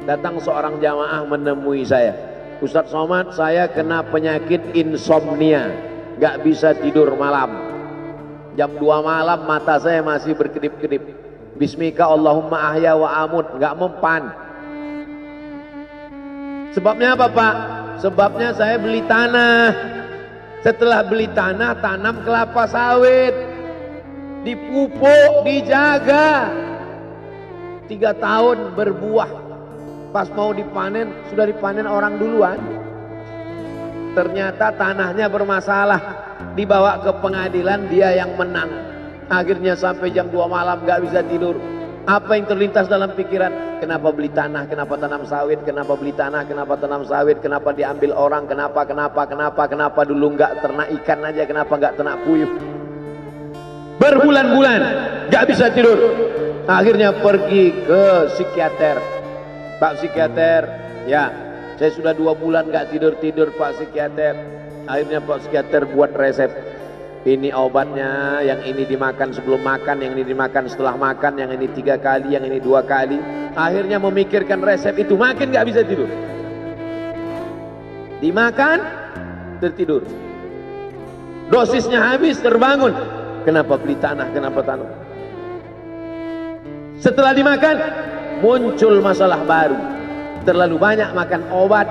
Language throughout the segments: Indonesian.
Datang seorang jamaah menemui saya, Ustadz Somad, saya kena penyakit insomnia, gak bisa tidur malam. Jam 2 malam mata saya masih berkedip-kedip. Bismika Allahumma ahya wa amut, gak mempan. Sebabnya apa Pak? Sebabnya saya beli tanah. Setelah beli tanah, tanam kelapa sawit, dipupuk, dijaga, 3 tahun berbuah. Pas mau dipanen, sudah dipanen orang duluan. Ternyata tanahnya bermasalah, dibawa ke pengadilan, dia yang menang. Akhirnya sampai jam 2 malam gak bisa tidur. Apa yang terlintas dalam pikiran? Kenapa beli tanah, kenapa tanam sawit, kenapa beli tanah, kenapa tanam sawit, kenapa diambil orang, kenapa dulu gak ternak ikan aja, kenapa gak ternak puyuh. Berbulan-bulan gak bisa tidur. Akhirnya pergi ke psikiater. Pak psikiater, ya saya sudah 2 bulan gak tidur-tidur Pak psikiater. Akhirnya Pak psikiater buat resep. Ini obatnya, yang ini dimakan sebelum makan, yang ini dimakan setelah makan, yang ini 3 kali, yang ini 2 kali. Akhirnya memikirkan resep itu, makin gak bisa tidur. Dimakan, tertidur. Dosisnya habis, terbangun. Kenapa beli tanah, kenapa tanam? Setelah dimakan, muncul masalah baru. Terlalu banyak makan obat,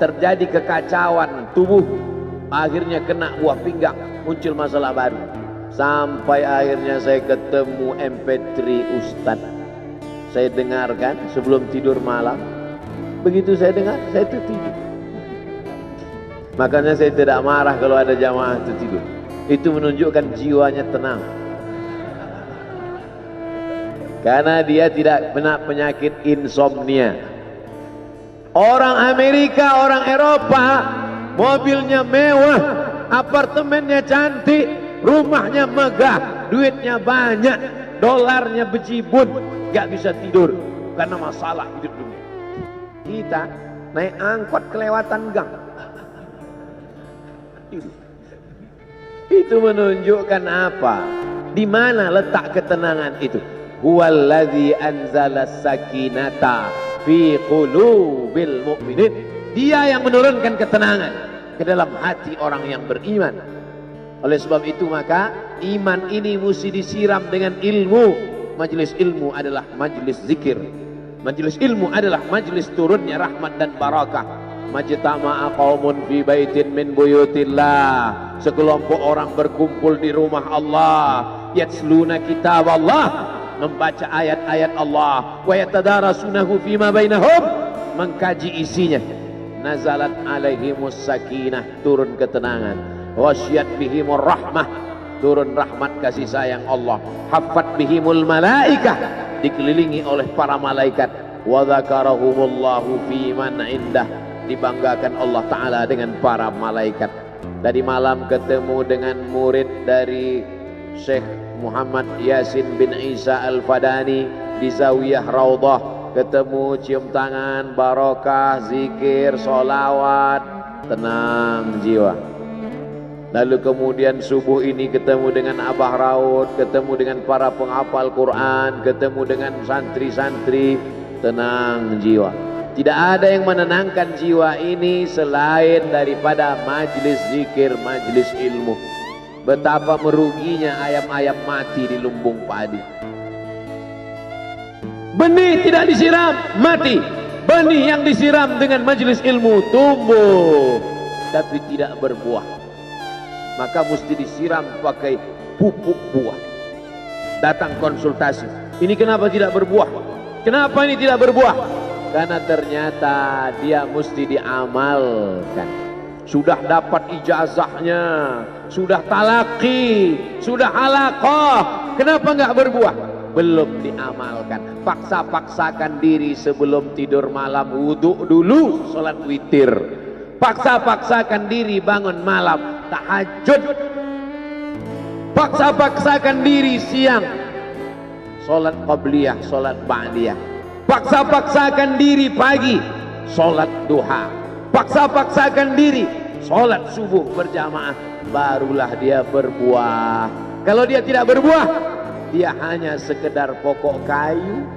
terjadi kekacauan tubuh. Akhirnya kena buah pinggang, muncul masalah baru. Sampai akhirnya saya ketemu MP3 Ustadz. Saya dengarkan sebelum tidur malam. Begitu saya dengar, saya tertidur. Makanya saya tidak marah kalau ada jamaah tertidur. Itu menunjukkan jiwanya tenang. Karena dia tidak kena penyakit insomnia. Orang Amerika, orang Eropa, mobilnya mewah, apartemennya cantik, rumahnya megah, duitnya banyak, dolarnya bejibun, gak bisa tidur karena masalah hidup dunia. Kita naik angkot kelewatan gang. Itu menunjukkan apa? Di mana letak ketenangan itu? Huwallazi anzala sakinata fi qulubil mu'minin. Dia yang menurunkan ketenangan ke dalam hati orang yang beriman. Oleh sebab itu maka iman ini mesti disiram dengan ilmu. Majelis ilmu adalah majelis zikir. Majelis ilmu adalah majelis turunnya rahmat dan barakah. Majtama'a qaumun fi baitin min buyutillah. Sekelompok orang berkumpul di rumah Allah, yatsluna kitab Allah, membaca ayat-ayat Allah, wa yatadarasunahu fima bainahum, mengkaji isinya. Nazalat alaihimus sakinah, turun ketenangan. Wasyat bihimur rahmah, turun rahmat kasih sayang Allah. Haffat bihimul malaikah, dikelilingi oleh para malaikat. Wa dzakarahumullahu fi man indah, dibanggakan Allah Ta'ala dengan para malaikat. Tadi malam ketemu dengan murid dari Syekh Muhammad Yasin bin Isa Al-Fadani di Zawiyah Raudhah. Ketemu, cium tangan, barokah, zikir, sholawat, tenang jiwa. Lalu kemudian subuh ini ketemu dengan Abah Raud, ketemu dengan para penghafal Quran, ketemu dengan santri-santri, tenang jiwa. Tidak ada yang menenangkan jiwa ini selain daripada majlis zikir, majlis ilmu. Betapa meruginya ayam-ayam mati di lumbung padi. Benih tidak disiram, mati. Benih yang disiram dengan majlis ilmu tumbuh, tapi tidak berbuah. Maka mesti disiram pakai pupuk buah. Datang konsultasi. Ini kenapa tidak berbuah? Kenapa ini tidak berbuah? Karena ternyata dia mesti diamalkan. Sudah dapat ijazahnya, sudah talaqi, sudah halaqah, kenapa nggak berbuah? Belum diamalkan. Paksa-paksakan diri sebelum tidur malam, wudhu dulu, sholat witir. Paksa-paksakan diri bangun malam, tahajud. Paksa-paksakan diri siang, sholat qabliyah, sholat ba'diyah. Paksa-paksakan diri pagi, sholat duha. Paksa-paksakan diri, sholat subuh berjamaah. Barulah dia berbuah. Kalau dia tidak berbuah, dia hanya sekedar pokok kayu,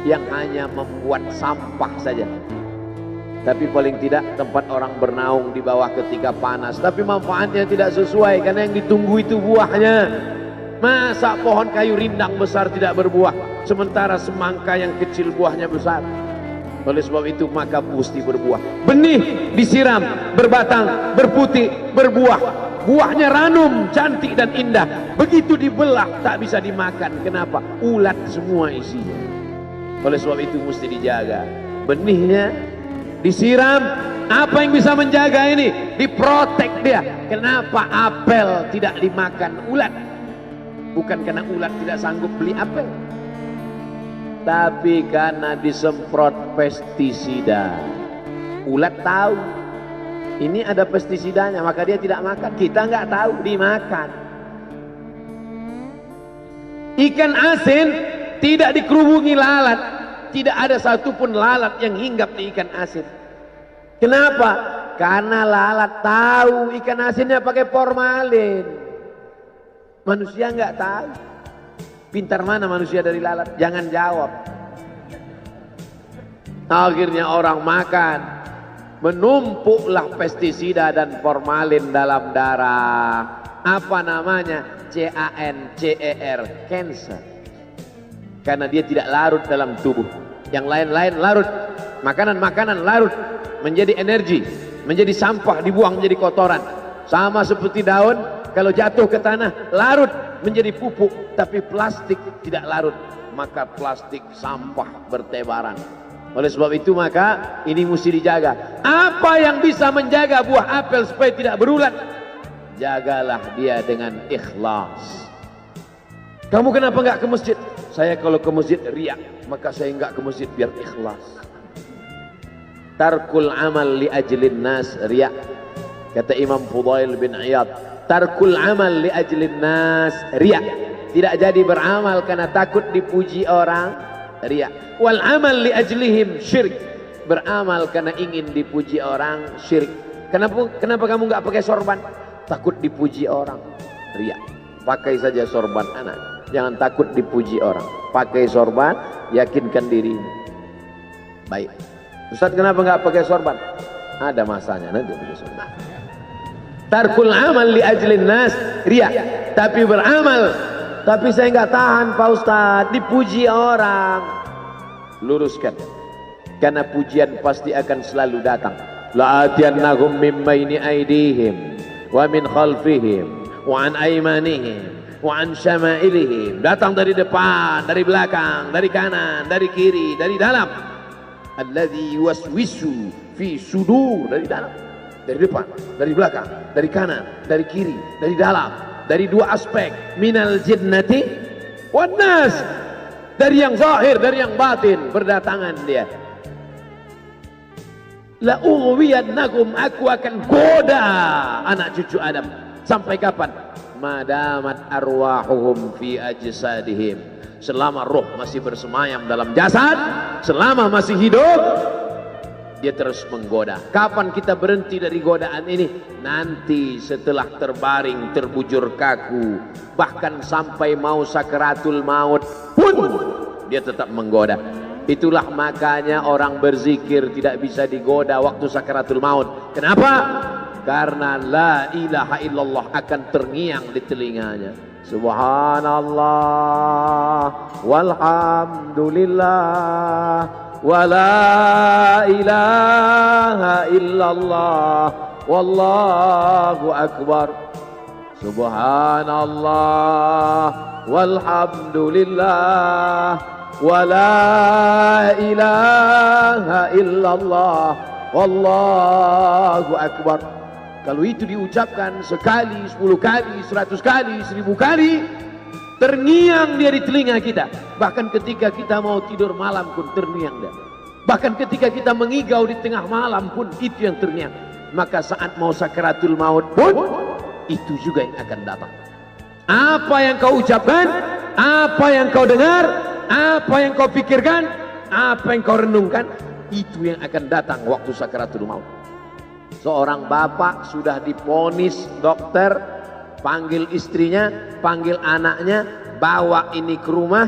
yang hanya membuat sampah saja. Tapi paling tidak tempat orang bernaung di bawah ketika panas, tapi manfaatnya tidak sesuai karena yang ditunggu itu buahnya. Masa pohon kayu rindang besar tidak berbuah, sementara semangka yang kecil buahnya besar? Oleh sebab itu maka mesti berbuah. Benih disiram, berbatang, berputih, berbuah. Buahnya ranum, cantik dan indah. Begitu dibelah tak bisa dimakan. Kenapa? Ulat semua isinya. Oleh sebab itu mesti dijaga. Benihnya disiram. Apa yang bisa menjaga ini? Diprotek dia. Kenapa apel tidak dimakan ulat? Bukan karena ulat tidak sanggup beli apel, tapi karena disemprot pestisida. Ulat tahu ini ada pestisidanya, maka dia tidak makan. Kita nggak tahu, dimakan. Ikan asin tidak dikerubungi lalat. Tidak ada satupun lalat yang hinggap di ikan asin. Kenapa? Karena lalat tahu ikan asinnya pakai formalin. Manusia nggak tahu. Pintar mana manusia dari lalat? Jangan jawab. Akhirnya orang makan, menumpuklah pestisida dan formalin dalam darah. Apa namanya? CANCER, cancer. Karena dia tidak larut dalam tubuh. Yang lain-lain larut. Makanan-makanan larut menjadi energi, menjadi sampah, dibuang menjadi kotoran. Sama seperti daun, kalau jatuh ke tanah larut menjadi pupuk, tapi plastik tidak larut, maka plastik sampah bertebaran. Oleh sebab itu maka ini mesti dijaga. Apa yang bisa menjaga buah apel supaya tidak berulat? Jagalah dia dengan ikhlas. Kamu kenapa nggak ke masjid? Saya kalau ke masjid riak, maka saya nggak ke masjid biar ikhlas. Tarkul amal li ajlin nas riak. Kata Imam Fudail bin Iyad, tarkul amal li ajlin nas riak. Tidak jadi beramal karena takut dipuji orang, riak. Wal amal li ajlihim syirik. Beramal karena ingin dipuji orang, syirik. Kenapa kamu nggak pakai sorban? Takut dipuji orang, riak. Pakai saja sorban anak, jangan takut dipuji orang. Pakai sorban, yakinkan dirimu. Baik. Ustaz, kenapa nggak pakai sorban? Ada masanya nanti pakai sorban. Tarkul amal li ajlin nas riya. Tapi beramal, tapi saya nggak tahan Pak Ustaz, dipuji orang. Luruskan, karena pujian pasti akan selalu datang. La'atiyannahum min baini aydihim wa min khalfihim wa an aymanihim wa an syama'ilihim. Datang dari depan, dari belakang, dari kanan, dari kiri, dari dalam. Alladzi yuwaswisu fi sudur, dari dalam, dari depan, dari belakang, dari kanan, dari kiri, dari dalam, dari dua aspek, minal jinnati wan nas, dari yang zahir, dari yang batin, berdatangan dia. La ughwiyannakum, aku akan goda anak cucu Adam. Sampai kapan? Madamat arwahuhum fi ajsadihim, selama roh masih bersemayam dalam jasad, selama masih hidup, dia terus menggoda. Kapan kita berhenti dari godaan ini? Nanti setelah terbaring, terbujur kaku, bahkan sampai mau sakaratul maut pun dia tetap menggoda. Itulah makanya orang berzikir tidak bisa digoda waktu sakaratul maut. Kenapa? Karena la ilaha illallah akan terngiang di telinganya. Subhanallah walhamdulillah wa la ilaha illallah wallahu akbar. Subhanallah walhamdulillah wa la ilaha illallah wallahu akbar. Kalau itu diucapkan sekali, 10 kali, 100 kali, 1000 kali, terngiang dia di telinga kita. Bahkan ketika kita mau tidur malam pun terngiang dia. Bahkan ketika kita mengigau di tengah malam pun itu yang terngiang. Maka saat mau sakaratul maut pun itu juga yang akan datang. Apa yang kau ucapkan, apa yang kau dengar, apa yang kau pikirkan, apa yang kau renungkan, itu yang akan datang waktu sakaratul maut. Seorang bapak sudah diponis dokter, panggil istrinya, panggil anaknya, bawa ini ke rumah,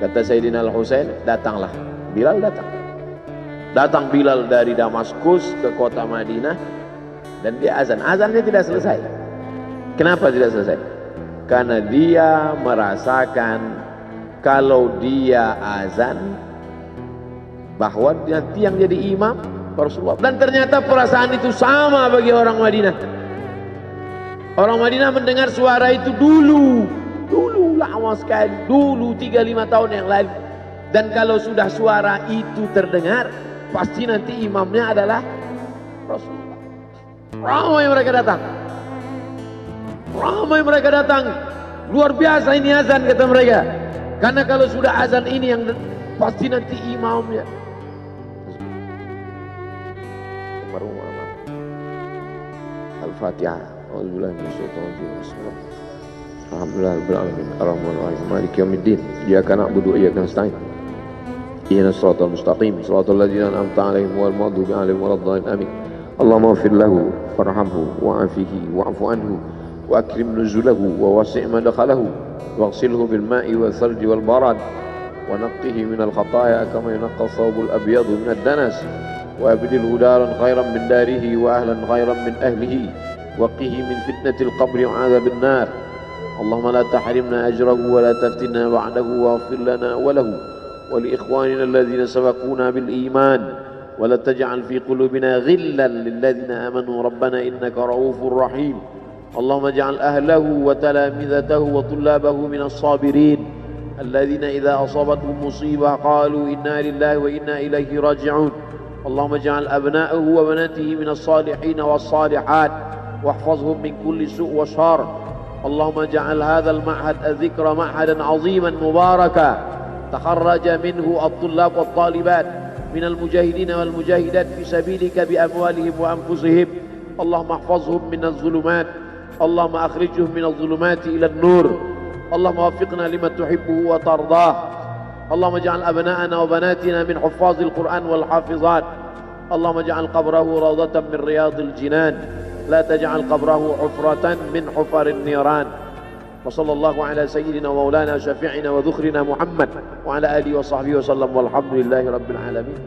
Kata Sayyidina Al-Husain, datanglah. Bilal datang. Datang Bilal dari Damaskus ke kota Madinah dan dia azan. Azannya tidak selesai. Kenapa tidak selesai? Karena dia merasakan kalau dia azan bahwa nanti yang jadi imam Rasulullah. Dan ternyata perasaan itu sama bagi orang Madinah. Orang Madinah mendengar suara itu dulu lama sekali, dulu 3-5 tahun yang lalu. Dan kalau sudah suara itu terdengar, pasti nanti imamnya adalah Rasulullah. Ramai mereka datang. Ramai mereka datang. Luar biasa ini azan, kata mereka. Karena kalau sudah azan ini yang pasti nanti imamnya. Al-Fatihah. A'udzubillahi minasyaitonir rajim. Alhamdulillahirabbil alamin. Arrahmanir rahim. Maliki yaumiddin. Iyyaka na'budu wa iyyaka nasta'in. Ihdinas siratal mustaqim. Shiratal ladzina an'amta 'alaihim ghairil maghdubi 'alaihim waladdallin. Amin. Allahumma ighfir lahu warhamhu wa'afihi wa'fu anhu wa akrim nuzulahu wa wasi' madkhalahu waghsilhu bil ma'i wal thalji wal barad wa naqqihi minal khataaya kama yunqqa ath-thawbul abyadu minad danas wa abdilhu daran khairan min darihi wa ahlan khairan min ahlihi wa qihi min fitnatil qabri wa 'adzabil nar. Allahumma la tahrimna ajrahu wa la taftinna ba'dahu waghfir lana wa lahu wa li ikhwanina alladhina sabaquna bil iman wa la taj'al fi qulubina ghillan lil ladzina amanu rabbana innaka ra'ufur rahim. Allahumma ij'al ahlahu wa talamidatahu wa tullabahu minas sabirin alladhina idza asabatuhum musibah qalu inna lillahi wa inna ilaihi raji'un. Allahumma ij'al abna'ahu wa banatihi minas salihin was salihat واحفظهم من كل سوء وشر. اللهم اجعل هذا المعهد الذكر معهدا عظيما مباركا تخرج منه الطلاب والطالبات من المجاهدين والمجاهدات في سبيلك بأموالهم وأنفسهم. اللهم احفظهم من الظلمات. اللهم أخرجهم من الظلمات إلى النور. اللهم وفقنا لما تحبه وترضاه. اللهم اجعل أبناءنا وبناتنا من حفاظ القرآن والحافظات. اللهم اجعل قبره روضة من رياض الجنان لا تجعل قبره حفرة من حفر النيران. وصلى الله على سيدنا ومولانا شفيعنا وذخرنا محمد وعلى آله وصحبه وسلم والحمد لله رب العالمين.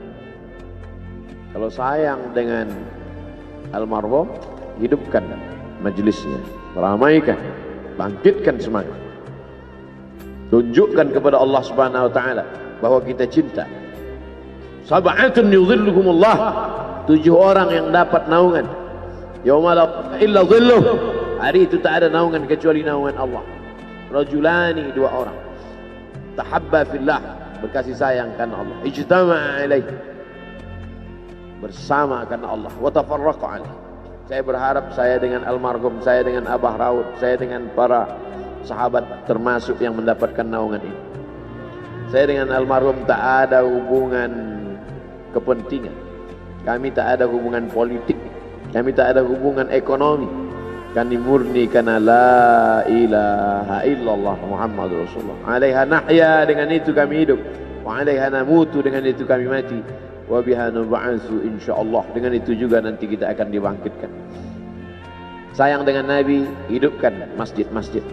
Kalau sayang dengan almarhum, hidupkan majelisnya, ramaikan, bangkitkan semangat, tunjukkan kepada Allah Subhanahu wa taala bahwa kita cinta. Sab'atun yudhilluhumullah, 7 orang yang dapat naungan yauma la illa dhilluh, hari itu tak ada naungan kecuali naungan Allah. Rajulani, 2 orang, tahabba fillah, berkasih sayang karena Allah, ijtama'a alaih, bersama karena Allah, wa tafarraqa alaih. Saya berharap saya dengan almarhum, saya dengan Abah Raud, saya dengan para sahabat termasuk yang mendapatkan naungan ini. Saya dengan almarhum tak ada hubungan kepentingan, kami tak ada hubungan politik, kami tak ada hubungan ekonomi. Kami murni karena la ilaha illallah Muhammadur Rasulullah. Alaiha nahya, dengan itu kami hidup. Wa alaiha namutu, dengan itu kami mati. Wa biha nub'atsu insyaallah, dengan itu juga nanti kita akan dibangkitkan. Sayang dengan Nabi, hidupkan masjid-masjid.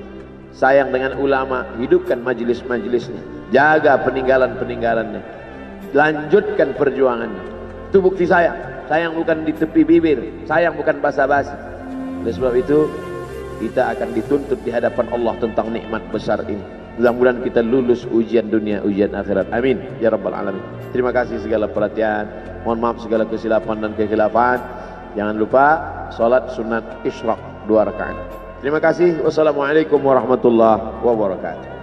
Sayang dengan ulama, hidupkan majelis-majelisnya. Jaga peninggalan-peninggalannya. Lanjutkan perjuangannya. Itu bukti sayang. Sayang bukan di tepi bibir, sayang bukan basa-basi. Oleh sebab itu kita akan dituntut di hadapan Allah tentang nikmat besar ini. Mudah-mudahan kita lulus ujian dunia, ujian akhirat. Amin ya rabbal alamin. Terima kasih segala perhatian. Mohon maaf segala kesilapan dan kekhilafan. Jangan lupa salat sunat isyraq 2 rakaat. Terima kasih. Wassalamualaikum warahmatullahi wabarakatuh.